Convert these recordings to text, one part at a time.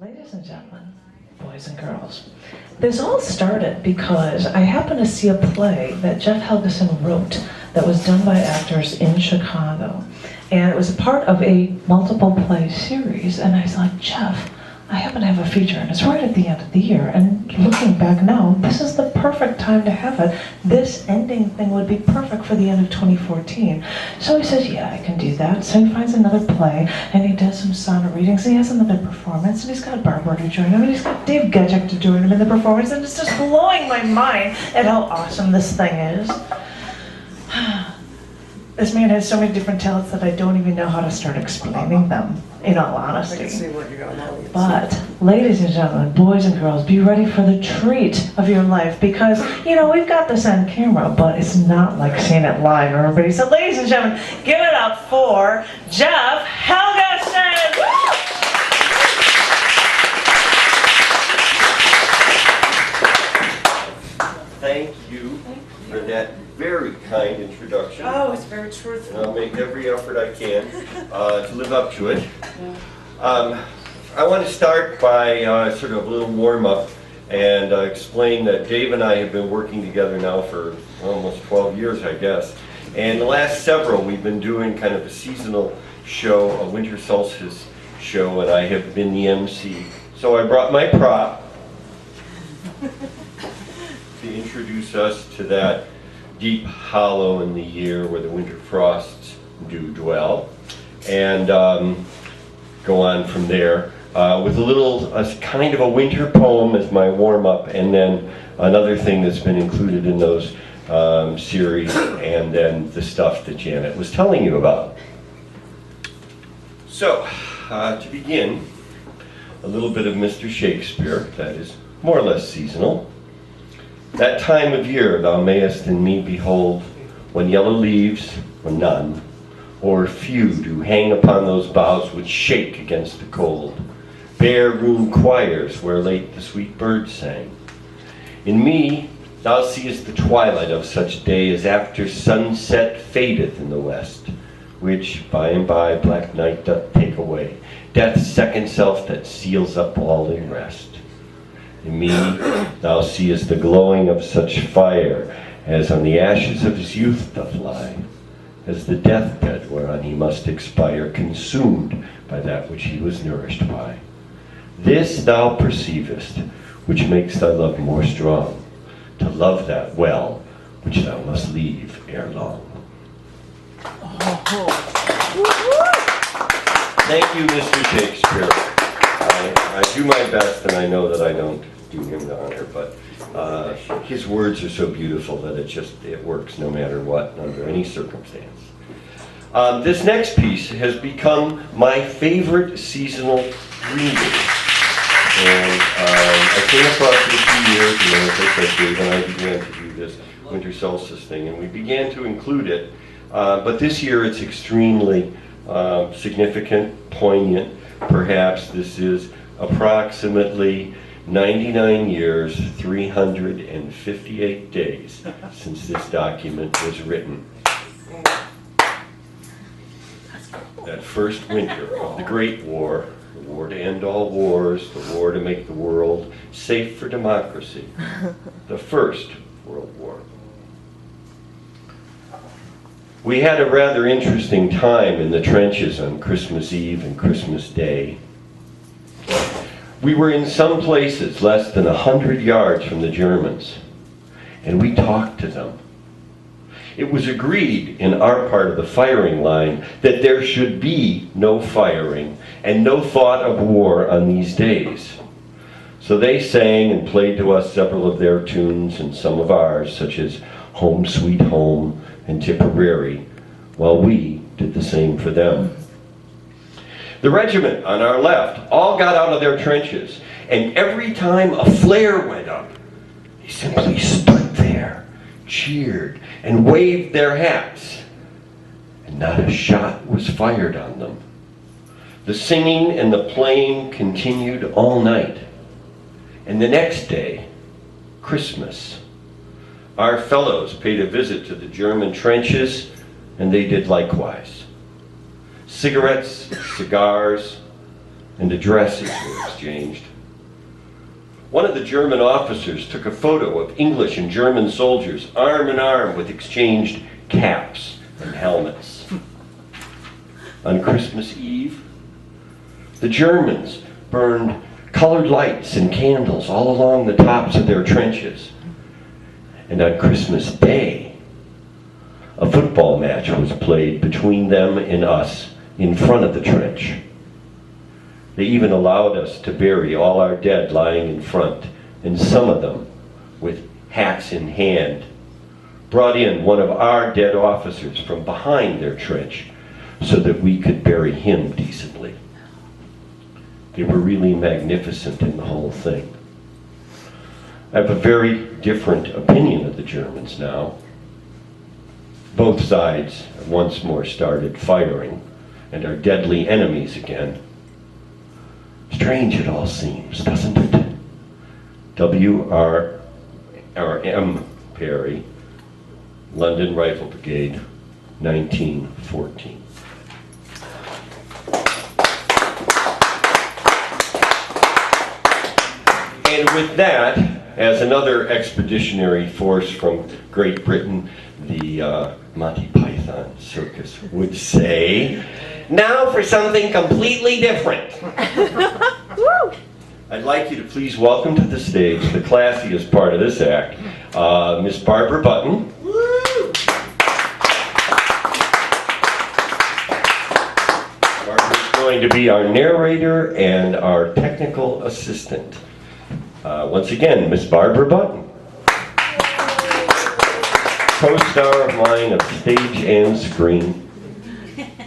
Ladies and gentlemen, boys and girls, this all started because I happened to see a play that Jeff Helgeson wrote that was done by actors in Chicago. And it was a part of a multiple play series, and I was like, Jeff, I happen to have a feature, and it's right at the end of the year, and looking back now, this is the perfect time to have it. This ending thing would be perfect for the end of 2014. So he says, yeah, I can do that. So he finds another play, and he does some sonnet readings, and he has another performance, and he's got Barbara to join him, and he's got Dave Gecic to join him in the performance, and it's just blowing my mind at how awesome this thing is. This man has so many different talents that I don't even know how to start explaining them, in all honesty. I can see what you're going on. But, ladies and gentlemen, boys and girls, be ready for the treat of your life because, you know, we've got this on camera, but it's not like seeing it live, everybody. So, ladies and gentlemen, give it up for Jeff Helgeson! Thank you for that very kind introduction. Oh, it's very truthful. And I'll make every effort I can to live up to it. I want to start by sort of a little warm-up and explain that Dave and I have been working together now for almost 12 years, I guess. And the last several, we've been doing kind of a seasonal show, a winter solstice show, and I have been the MC. So I brought my prop to introduce us to that deep hollow in the year where the winter frosts do dwell, and go on from there with a little kind of a winter poem as my warm-up, and then another thing that's been included in those series, and then the stuff that Janet was telling you about. So, to begin, a little bit of Mr. Shakespeare that is more or less seasonal. That time of year thou mayest in me behold, when yellow leaves, or none, or few do hang upon those boughs which shake against the cold, bare room choirs where late the sweet birds sang. In me thou seest the twilight of such day as after sunset fadeth in the west, which by and by black night doth take away, death's second self that seals up all in rest. In me thou seest the glowing of such fire as on the ashes of his youth doth lie, as the deathbed whereon he must expire, consumed by that which he was nourished by. This thou perceivest, which makes thy love more strong, to love that well which thou must leave ere long. Thank you, Mr. Shakespeare. I do my best, and I know that I don't do him the honor, but his words are so beautiful that it works no matter what, under any circumstance. This next piece has become my favorite seasonal reading. And I came across it a few years ago, as I said, Dave and I began to do this winter solstice thing, and we began to include it. But this year it's extremely significant, poignant. Perhaps this is approximately 99 years, 358 days since this document was written. That first winter of the Great War, the war to end all wars, the war to make the world safe for democracy, the First World War. We had a rather interesting time in the trenches on Christmas Eve and Christmas Day. We were in some places less than 100 yards from the Germans, and we talked to them. It was agreed in our part of the firing line that there should be no firing and no thought of war on these days. So they sang and played to us several of their tunes and some of ours, such as Home Sweet Home and Tipperary, while we did the same for them. The regiment on our left all got out of their trenches, and every time a flare went up, they simply stood there, cheered, and waved their hats, and not a shot was fired on them. The singing and the playing continued all night, and the next day, Christmas, our fellows paid a visit to the German trenches, and they did likewise. Cigarettes, cigars, and addresses were exchanged. One of the German officers took a photo of English and German soldiers arm in arm with exchanged caps and helmets. On Christmas Eve, the Germans burned colored lights and candles all along the tops of their trenches. And on Christmas Day, a football match was played between them and us in front of the trench. They even allowed us to bury all our dead lying in front, and some of them, with hats in hand, brought in one of our dead officers from behind their trench so that we could bury him decently. They were really magnificent in the whole thing. I have a very different opinion of the Germans now. Both sides have once more started firing and are deadly enemies again. Strange it all seems, doesn't it? W.R.M. Perry, London Rifle Brigade, 1914. And with that, as another expeditionary force from Great Britain, the Monty Python Circus would say, now for something completely different. I'd like you to please welcome to the stage the classiest part of this act, Miss Barbara Button. Barbara's going to be our narrator and our technical assistant. Once again, Miss Barbara Button. Co-star of mine of stage and screen.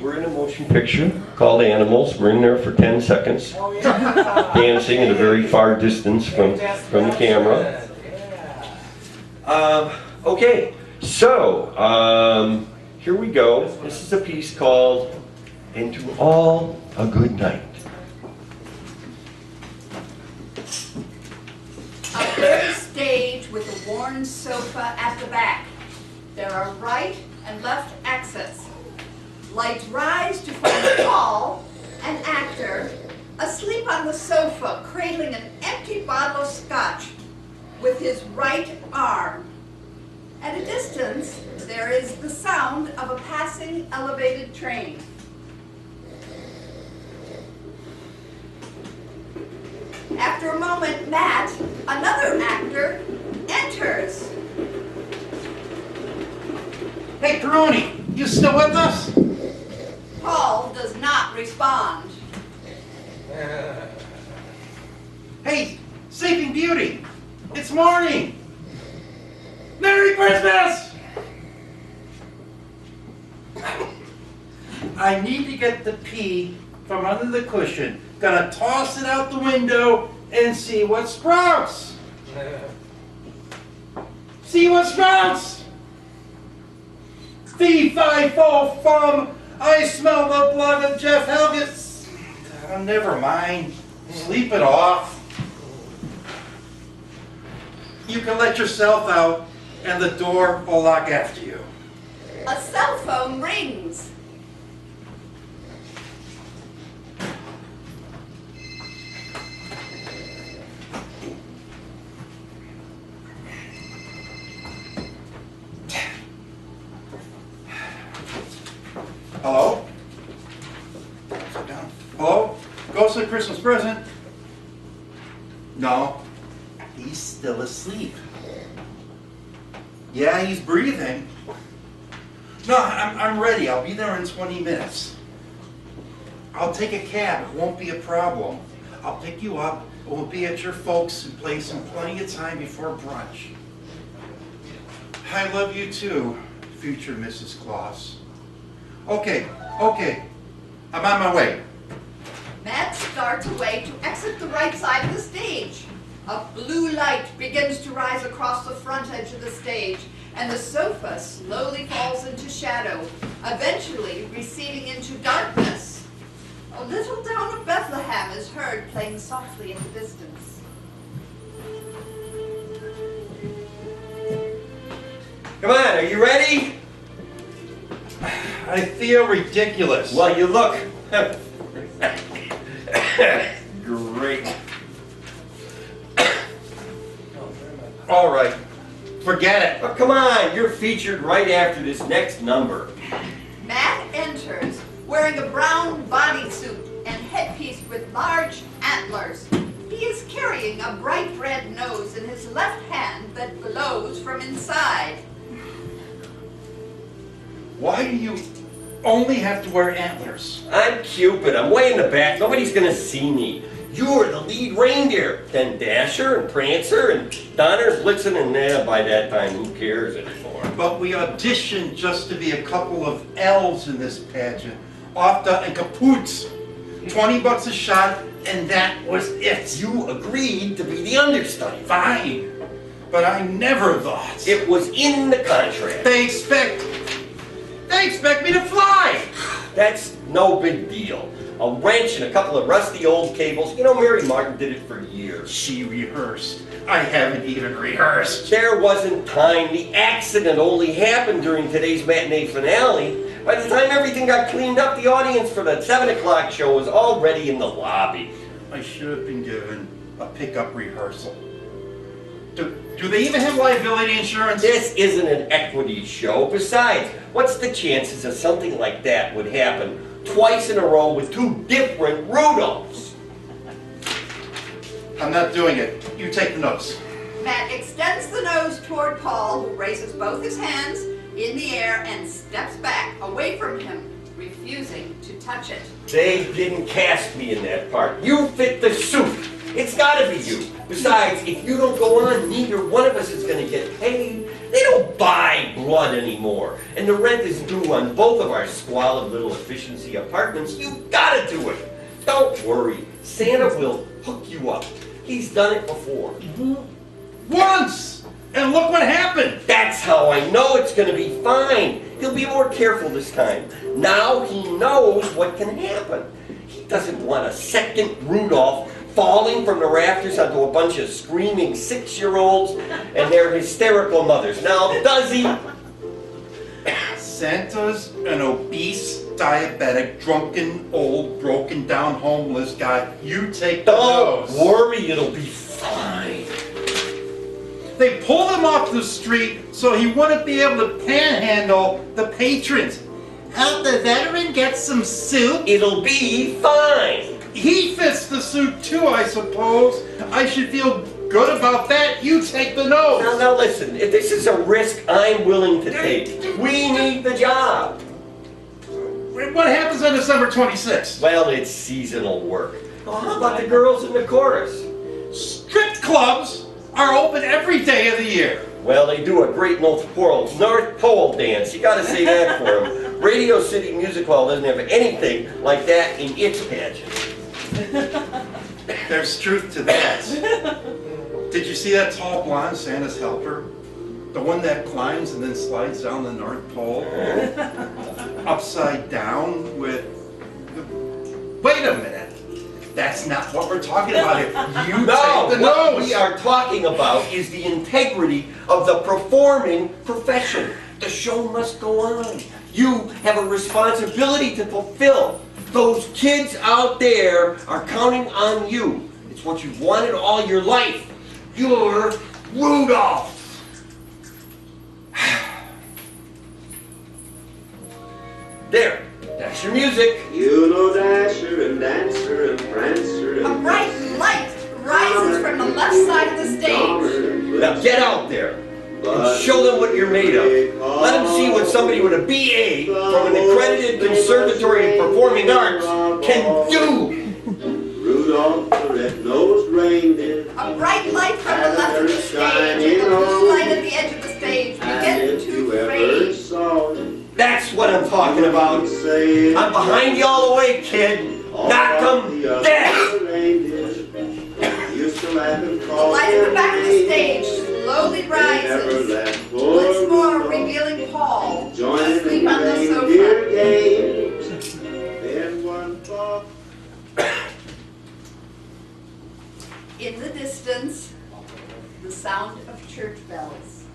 We're in a motion picture called Animals. We're in there for 10 seconds, dancing at a very far distance from the camera. Okay, so here we go. This is a piece called "And to All a Good Night." A bare stage with a worn sofa at the back. There are right and left exits. Lights rise to find Paul, an actor, asleep on the sofa, cradling an empty bottle of scotch with his right arm. At a distance, there is the sound of a passing elevated train. After a moment, Matt, another actor, enters. Hey, Peroni, you still with us? Paul does not respond. Hey, Sleeping Beauty, it's morning. Merry Christmas! I need to get the pea from under the cushion. Gonna toss it out the window and see what sprouts. See what sprouts? Fee, fi, fo, fum. I smell the blood of Jeff Helgeson. Oh, never mind. Sleep it off. You can let yourself out, and the door will lock after you. A cell phone rings. Hello? Sit down. Hello? Ghost of Christmas present? No. He's still asleep. Yeah, he's breathing. No, I'm ready. I'll be there in 20 minutes. I'll take a cab. It won't be a problem. I'll pick you up. We'll be at your folks' place in plenty of time before brunch. I love you too, future Mrs. Claus. Okay. I'm on my way. Matt starts away to exit the right side of the stage. A blue light begins to rise across the front edge of the stage, and the sofa slowly falls into shadow, eventually receding into darkness. A little town of Bethlehem is heard playing softly in the distance. Come on, are you ready? I feel ridiculous. Well, you look Great. All right, forget it. Oh, come on, you're featured right after this next number. Matt enters wearing a brown bodysuit and headpiece with large antlers. He is carrying a bright red nose in his left hand that glows from inside. Why do you only have to wear antlers? I'm Cupid. I'm way in the back. Nobody's gonna see me. You're the lead reindeer. Then Dasher and Prancer and Donner, Blitzen, and by that time, who cares anymore? But we auditioned just to be a couple of elves in this pageant. Ofta and Kapoots. $20 a shot, and that was it. You agreed to be the understudy. Fine, but I never thought. It was in the contract. They expect me to fly. That's no big deal. A wrench and a couple of rusty old cables. You know, Mary Martin did it for years. She rehearsed. I haven't even rehearsed. There wasn't time. The accident only happened during today's matinee finale. By the time everything got cleaned up, the audience for the 7 o'clock show was already in the lobby. I should have been given a pickup rehearsal. Do they even have liability insurance? This isn't an equity show. Besides, what's the chances that something like that would happen twice in a row with two different Rudolphs? I'm not doing it. You take the notes. Matt extends the nose toward Paul, who raises both his hands in the air and steps back away from him, refusing to touch it. They didn't cast me in that part. You fit the suit. It's gotta be you. Besides, if you don't go on, neither one of us is gonna get paid. They don't buy blood anymore. And the rent is due on both of our squalid little efficiency apartments. You gotta do it. Don't worry. Santa will hook you up. He's done it before. Once! And look what happened! That's how I know it's gonna be fine. He'll be more careful this time. Now he knows what can happen. He doesn't want a second Rudolph falling from the rafters onto a bunch of screaming 6-year-olds and their hysterical mothers. Now, does he? Santa's an obese, diabetic, drunken, old, broken down, homeless guy. You take the Don't nose. worry, it'll be fine. They pulled him off the street so he wouldn't be able to panhandle the patrons. Help the veteran get some soup? It'll be fine. He fits the suit too, I suppose. I should feel good about that. You take the nose. Now listen, if this is a risk I'm willing to take. We need the job. What happens on December 26th? Well, it's seasonal work. Well, how about the girls in the chorus? Strip clubs are open every day of the year. Well, they do a great North Pole dance. You gotta say that for them. Radio City Music Hall doesn't have anything like that in its pageant. There's truth to that. Did you see that tall blonde Santa's helper? The one that climbs and then slides down the North Pole? Upside down with... Wait a minute. That's not what we're talking about here. You take the what nose. we are talking about is the integrity of the performing profession. The show must go on. You have a responsibility to fulfill. Those kids out there are counting on you. It's what you've wanted all your life. You're Rudolph. There, that's your music. You know Dasher and Dancer and Prancer A and bright light rises from the left side of the stage. Now get out there and show them what you're made of. Let them see what somebody with a BA from an accredited Conservatory of Performing Arts can do. Rudolph the red-nosed reindeer. A bright light from the left of the stage and the blue light at the edge of the stage begin And if to you ever fade. saw him, That's what I'm talking about. say I'm behind you all the way, kid. Knock them the dead. other reindeers used to laugh and The call light at the their back of the names. stage slowly They never rises, left poor once more Rudolph revealing Paul joining asleep in on the reindeer sofa. games. Then one thought. In the distance, the sound of church bells.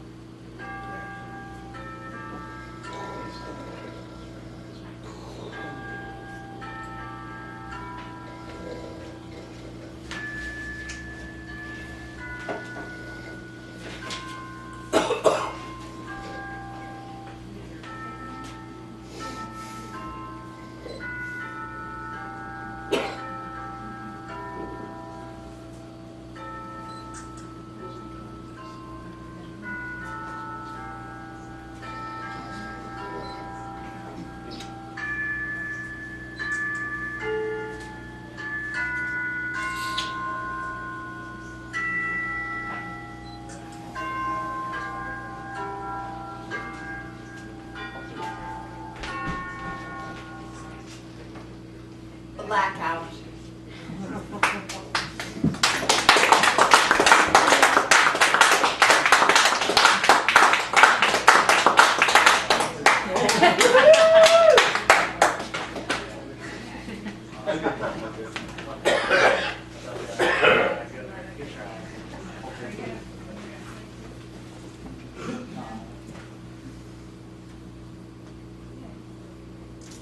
blackout.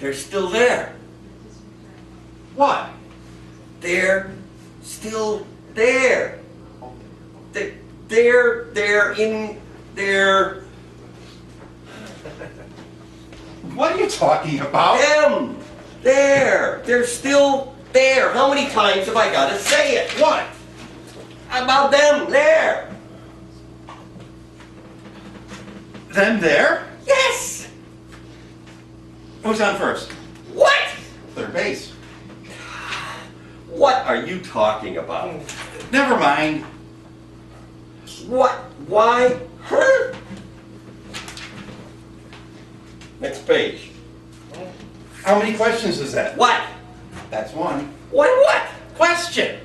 They're still there. What? They're still there. They're in their... What are you talking about? Them! There! They're still there. How many times have I got to say it? What? About them, there! Them there? Yes! Who's on first? What? Third base. What are you talking about? Never mind. What? Why? Huh? Next page. How many questions is that? What? That's one. What? Question.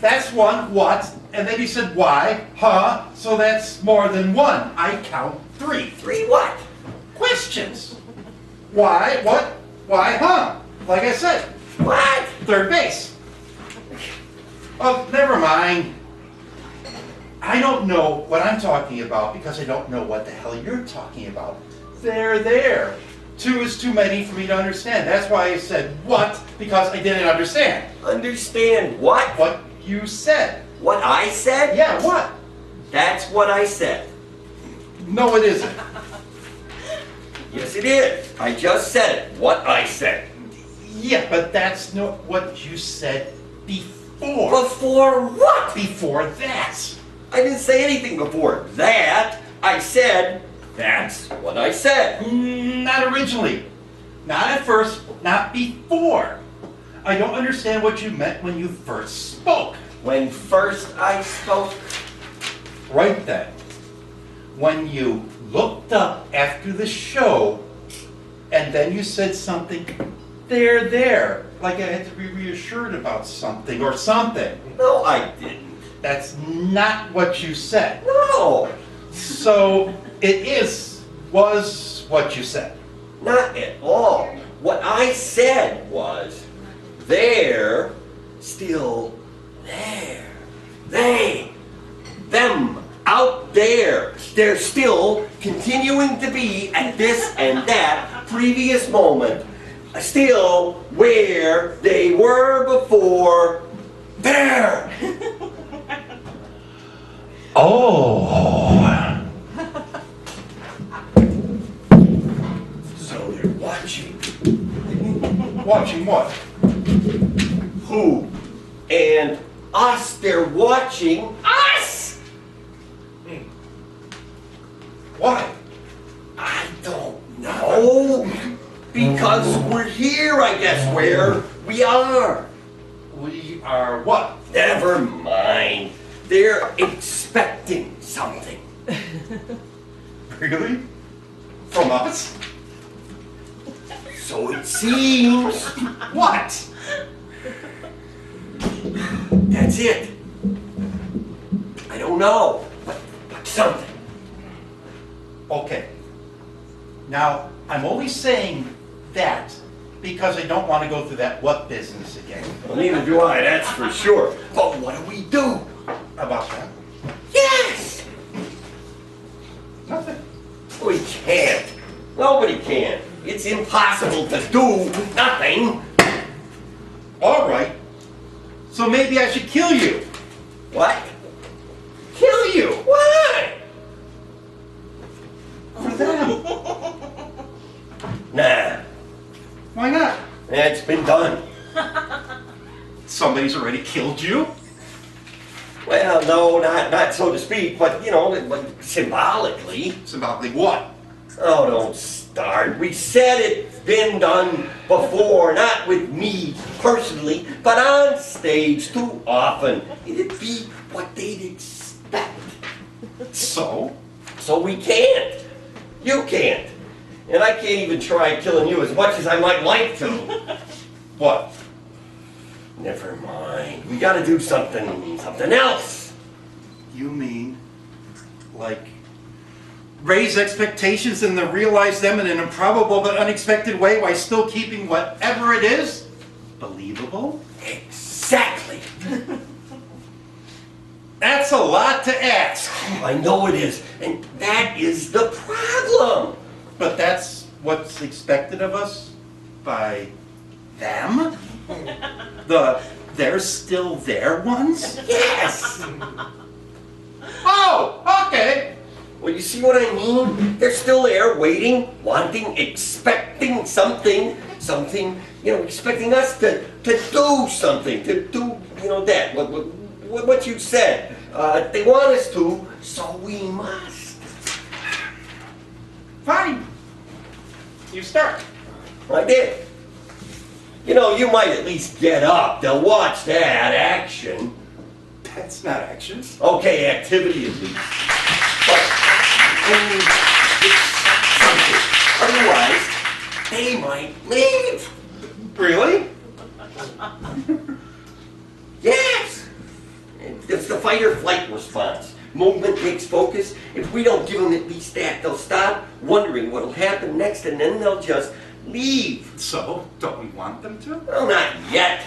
That's one. What? And then you said why? Huh? So that's more than one. I count three. Three what? Questions. Why? What? Why? Huh? Like I said. What? Third base. Oh, never mind. I don't know what I'm talking about because I don't know what the hell you're talking about. They're there. Two is too many for me to understand. That's why I said what, because I didn't understand. Understand what? What you said. What I said? Yeah, what? That's what I said. No, it isn't. Yes, it is. I just said it. What I said. Yeah, but that's not what you said before. Before what? Before that. I didn't say anything before that. I said, that's what I said. Not originally. Not at first, not before. I don't understand what you meant when you first spoke. When first I spoke, Right then. When you looked up after the show, and then you said something, they're there. Like I had to be reassured about something or something. no, I didn't. That's not what you said. No, So it was what you said. not at all. What I said was, they're still there. They, them, out there. They're still continuing to be at this and that previous moment, still where they were before. There! Oh. So they're watching. Watching what? Who? And us, they're watching us! Why? I don't know. Because we're here, I guess, where we are. We are what? Never mind. They're expecting something. Really? From us? So it seems. What? That's it. I don't know, but something. Okay. Now, I'm only saying that because I don't want to go through that what business again. Well, neither do I, that's for sure. But what do we do? About that? Yes! Nothing. We can't. Nobody can. It's impossible to do nothing. All right. So maybe I should kill you. What? Kill you? Why? For them. Nah, Why not? that's been done. Somebody's already killed you? Well, no, not so to speak, but you know, like, symbolically. Symbolically what? Oh, don't start. We said it's been done before, not with me personally, but on stage too often. It'd be what they'd expect. So? So we can't. You can't. And I can't even try killing you as much as I might like to. What? Never mind. We gotta do something else. You mean, like, raise expectations and then realize them in an improbable but unexpected way while still keeping whatever it is believable? Exactly. That's a lot to ask. I know it is, and that is the problem. But that's what's expected of us by them? They're still there ones? Yes. Oh, okay. Well, you see what I mean? They're still there, waiting, wanting, expecting something, expecting us to do something, to do, that, what you said. They want us to, so we must. Fine. You start. I did. You might at least get up. They'll watch that action. That's not action. Okay, activity at least. But only it's something. Otherwise, they might leave. Really? Yes. It's the fight or flight response. Movement takes focus. If we don't give them at least that, they'll stop wondering what'll happen next, and then they'll just leave. So, don't we want them to? Well, not yet.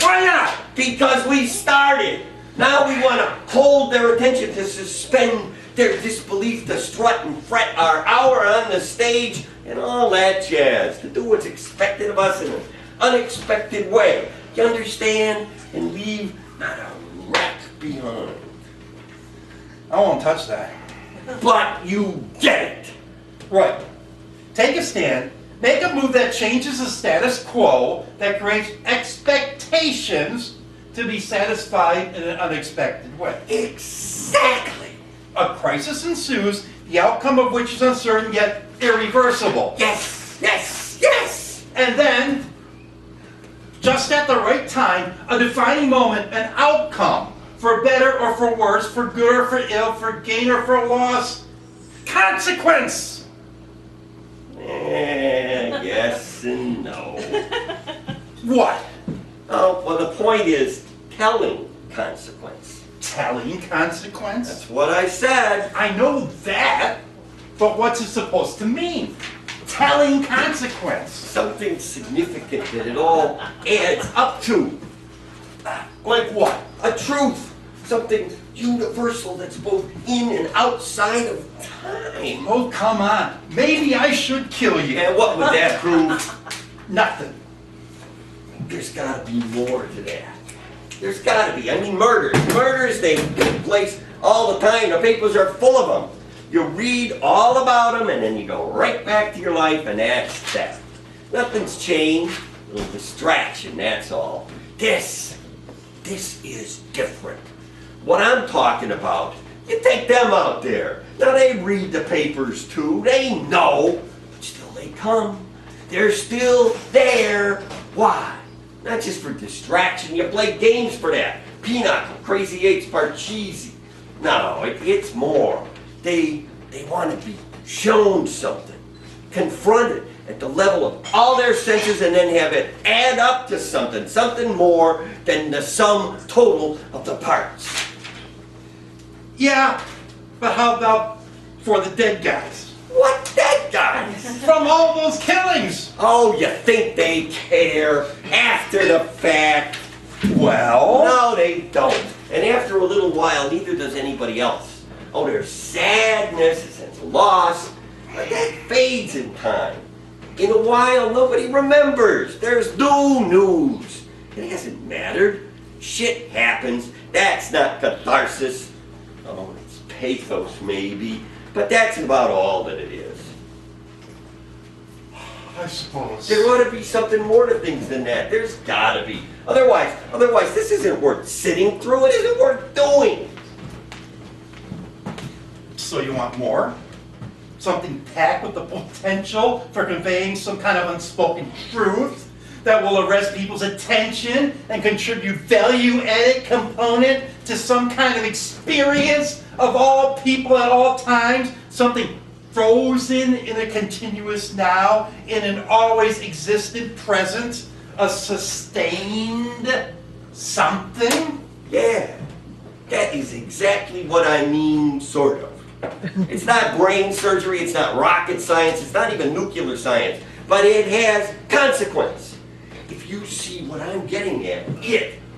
Why not? Because we started. Now we want to hold their attention, to suspend their disbelief, to strut and fret our hour on the stage, and all that jazz, to do what's expected of us in an unexpected way. You understand? And leave not a wreck behind. I won't touch that. But you get it. Right. Take a stand, make a move that changes the status quo, that creates expectations to be satisfied in an unexpected way. Exactly. A crisis ensues, the outcome of which is uncertain yet irreversible. Yes, yes, yes. And then, just at the right time, a defining moment, an outcome, for better or for worse, for good or for ill, for gain or for loss, consequence! Yes and no. What? Oh, well, the point is telling consequence. Telling consequence? That's what I said. I know that, but what's it supposed to mean? Telling consequence. Something significant that it all adds up to. Like what? A truth. Something universal that's both in and outside of time. Oh, come on. Maybe I should kill you. And what would that prove? Nothing. There's gotta be more to that. There's gotta be. I mean, murders. Murders, they take place all the time. The papers are full of them. You read all about them, and then you go right back to your life, and that's that. Nothing's changed. A little distraction, that's all. This is different. What I'm talking about, you take them out there. Now they read the papers too, they know, but still they come. They're still there. Why? Not just for distraction, you play games for that. Pinochle, Crazy 8's Parcheesi. No, it's more. They want to be shown something, confronted at the level of all their senses, and then have it add up to something more than the sum total of the parts. Yeah, but how about for the dead guys? What dead guys? From all those killings! Oh, you think they care after the fact? Well... No, they don't. And after a little while, neither does anybody else. Oh, there's sadness, a sense of loss, but that fades in time. In a while, nobody remembers. There's no news. It hasn't mattered. Shit happens. That's not catharsis. Oh, it's pathos, maybe. But that's about all that it is. I suppose. There ought to be something more to things than that. There's gotta be. Otherwise, this isn't worth sitting through. It isn't worth doing. So you want more? Something packed with the potential for conveying some kind of unspoken truth that will arrest people's attention and contribute value-added component to some kind of experience of all people at all times? Something frozen in a continuous now, in an always existent present, a sustained something? Yeah, that is exactly what I mean, sort of. It's not brain surgery, it's not rocket science, it's not even nuclear science, but it has consequence. If you see what I'm getting at,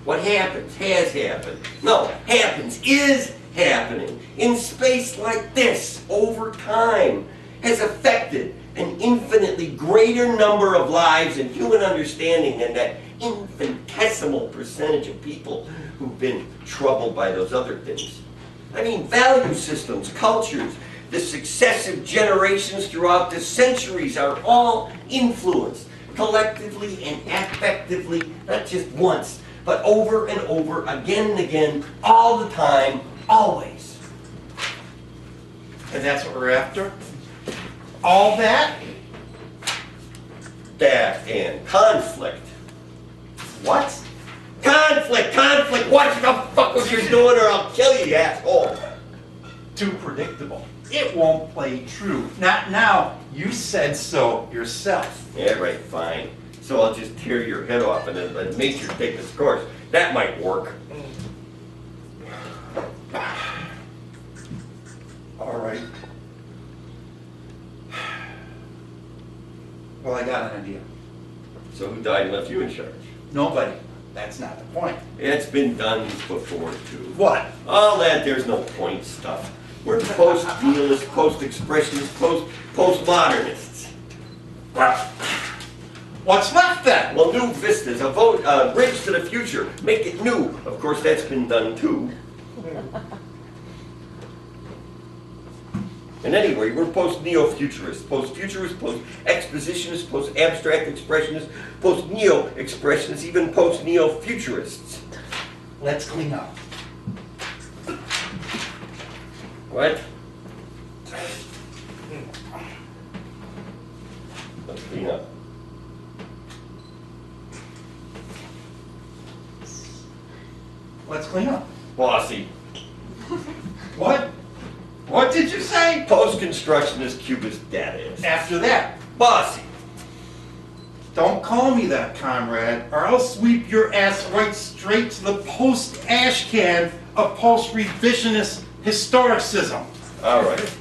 what happens, has happened. No, happens, is happening. In space like this, over time, has affected an infinitely greater number of lives and human understanding than that infinitesimal percentage of people who've been troubled by those other things. I mean, value systems, cultures, the successive generations throughout the centuries are all influenced collectively and affectively, not just once, but over and over, again and again, all the time, always. And that's what we're after? All that? That and conflict. What? Conflict, what the fuck was you doing or I'll kill you, you asshole. Too predictable. It won't play true. Not now. You said so yourself. Yeah, right, fine. So I'll just tear your head off and then let nature take its course. That might work. All right. Well, I got an idea. So who died and left you in charge? Nobody. That's not the point. It's been done before, too. What? All that, there's no point stuff. We're post-realist, post-expressionist, postmodernists. What's left then? Well, new vistas, a bridge to the future. Make it new. Of course, that's been done, too. And anyway, we're post-neo-futurists, post-futurist, post-expositionist, post-abstract expressionists, post-neo-expressionists, even post-neo-futurists. Let's clean up. What? Let's clean up. Let's clean up. Bossy. What? What did you say? Post-constructionist cubist dadaist. After that. Bossy. Don't call me that, comrade, or I'll sweep your ass right straight to the post-ash can of post-revisionist historicism. All right.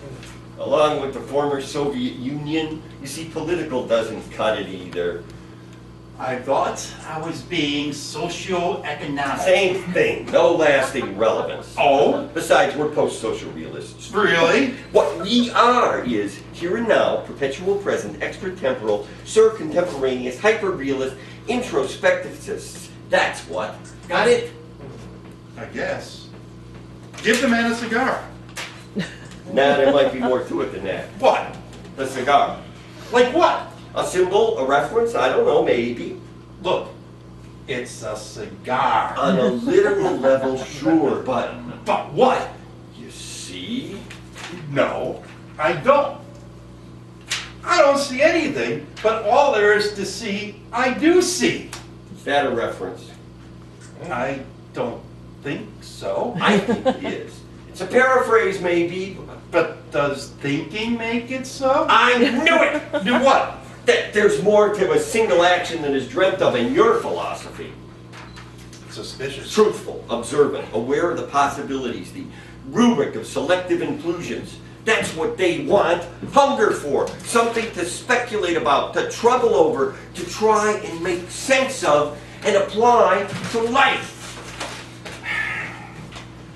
Along with the former Soviet Union, you see, political doesn't cut it either. I thought I was being socio-economic. Same thing, no lasting relevance. Oh? Besides, we're post-social realists. Really? What we are is here and now, perpetual present, extratemporal, sur-contemporaneous, hyper-realist, introspectivists. That's what. Got it? I guess. Give the man a cigar. Now there might be more to it than that. What? The cigar. Like what? A symbol, a reference, I don't know, maybe. Look, it's a cigar. On a literal level, sure, but what? you see? No, I don't. I don't see anything, but all there is to see, I do see. Is that a reference? I don't think so. I think it is. It's a paraphrase, maybe. But does thinking make it so? I knew it! Do what? That there's more to a single action than is dreamt of in your philosophy. Suspicious. Truthful, observant, aware of the possibilities, the rubric of selective inclusions. That's what they want, hunger for, something to speculate about, to trouble over, to try and make sense of and apply to life.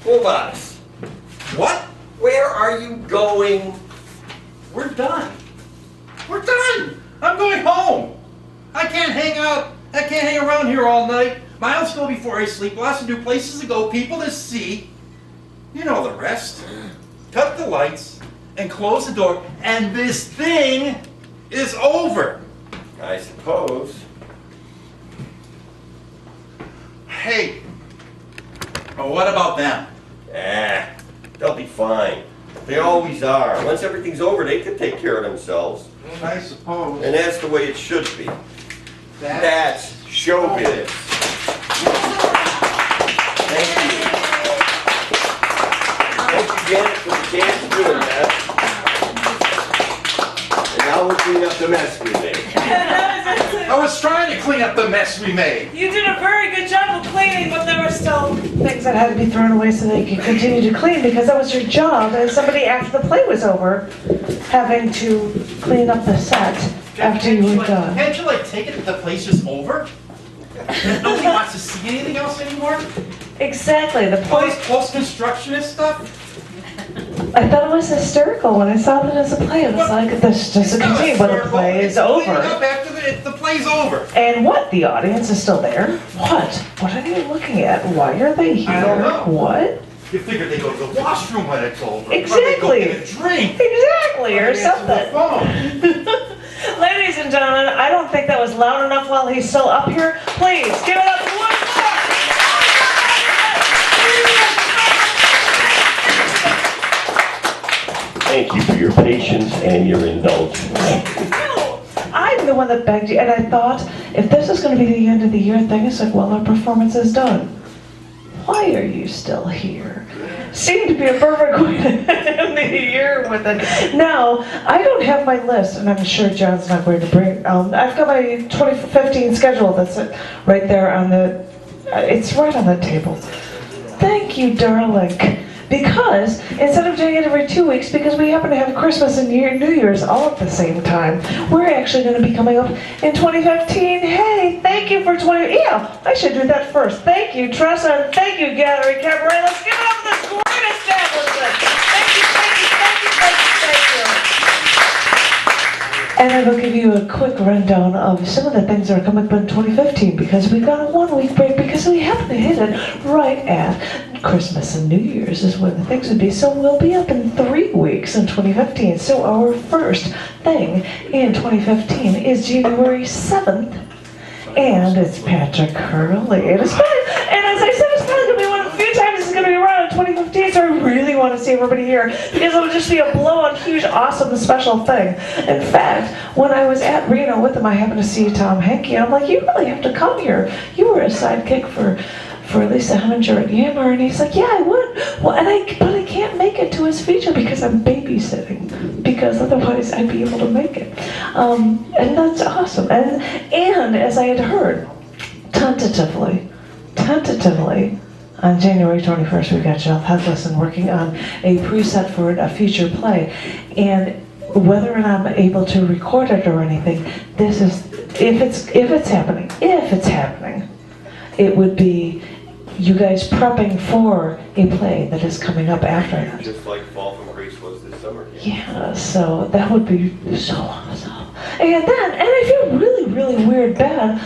What about us? What? Where are you going? We're done. We're done. I'm going home. I can't hang out. I can't hang around here all night. Miles to go before I sleep. Lots of new places to go. People to see. You know the rest. Cut the lights and close the door. And this thing is over. I suppose. Hey. Well, what about them? They'll be fine. They always are. Once everything's over, they can take care of themselves. I suppose. And that's the way it should be. That's showbiz. Thank you. Thank you, Janet, for the chance to do it, man. Now we'll clean up the mess we made. I was trying to clean up the mess we made. You did a very good job of cleaning, but there were still things that had to be thrown away so that you could continue to clean, because that was your job as somebody after the play was over, having to clean up the set after you were done. Can't you take it that the place is over? That nobody wants to see anything else anymore? Exactly, the All point. this post-constructionist stuff? I thought it was hysterical when I saw that as a play. It was like, this doesn't continue when the play is Cleaning over. up after the play's over. And what? The audience is still there? What? What are they looking at? Why are they here? I don't know. What? You figure they go to the washroom when it's over. Exactly. Or they go get a drink. Exactly, or They answer the something. phone. Ladies and gentlemen, I don't think that was loud enough while he's still up here. Please, give it up for one more. Thank you for your patience and your indulgence. No, I'm the one that begged you, and I thought, if this is going to be the end of the year thing, it's like, well, our performance is done. Why are you still here? Seemed to be a perfect way to end the year with it. Now, I don't have my list, and I'm sure John's not going to bring. I've got my 2015 schedule that's right there on the. It's right on the table. Thank you, darling. Because instead of doing it every 2 weeks, because we happen to have Christmas and New Year's all at the same time, we're actually going to be coming up in 2015. Hey, thank you for 20. Yeah, I should do that first. Thank you, Tressa, and thank you, Gallery Cabaret. Let's give it up for this great establishment. Thank you, thank you, thank you, thank you, thank you. And I will give you a quick rundown of some of the things that are coming up in 2015, because we got a 1 week break because we happen to hit it right at Christmas and New Year's is when the things would be. So we'll be up in 3 weeks in 2015. So our first thing in 2015 is January 7th. And it's Patrick Hurley. And as I said, it's probably going to be one of the few times it's going to be around in 2015, so I really want to see everybody here, because it'll just be a blow-on, huge, awesome, special thing. In fact, when I was at Reno with him, I happened to see Tom Henke, and I'm like, you really have to come here. You were a sidekick for Lisa Heminger at Yammer, and he's like, yeah, I would. Well, but I can't make it to his feature because I'm babysitting, because otherwise I'd be able to make it. And that's awesome. And as I had heard, tentatively, on January 21st, we got Jeff Helgeson working on a preset for a future play. And whether or not I'm able to record it or anything, this is, if it's happening, it would be you guys prepping for a play that is coming up after that. Just like Fall from Grace was this summer. Yeah, so that would be so awesome. And I feel really, really weird bad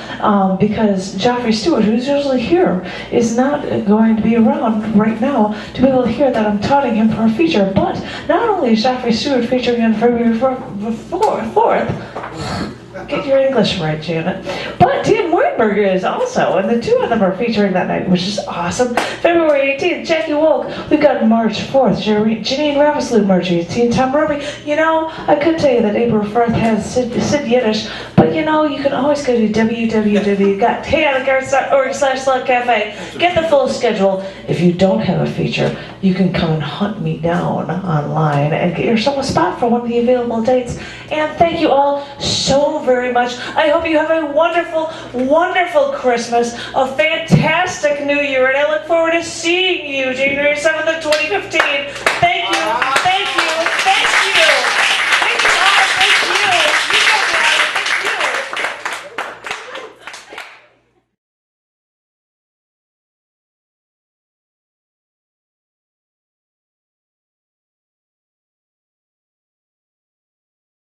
because Joffrey Stewart, who's usually here, is not going to be around right now to be able to hear that I'm touting him for a feature. But not only is Joffrey Stewart featuring on February 4th, get your English right, Janet. But Tim Weinberger is also, and the two of them are featuring that night, which is awesome. February 18th, Jackie Wolk. We've got March 4th, Janine Ravensloot, March 18th, Tom Ruby. You know, I could tell you that April 4th has Sid Yiddish, but you know, you can always go to www.chaoticarts.org/slugcafe. Get the full schedule. If you don't have a feature, you can come and hunt me down online and get yourself a spot for one of the available dates. And thank you all so very much. I hope you have a wonderful, wonderful Christmas, a fantastic New Year, and I look forward to seeing you January 7th of 2015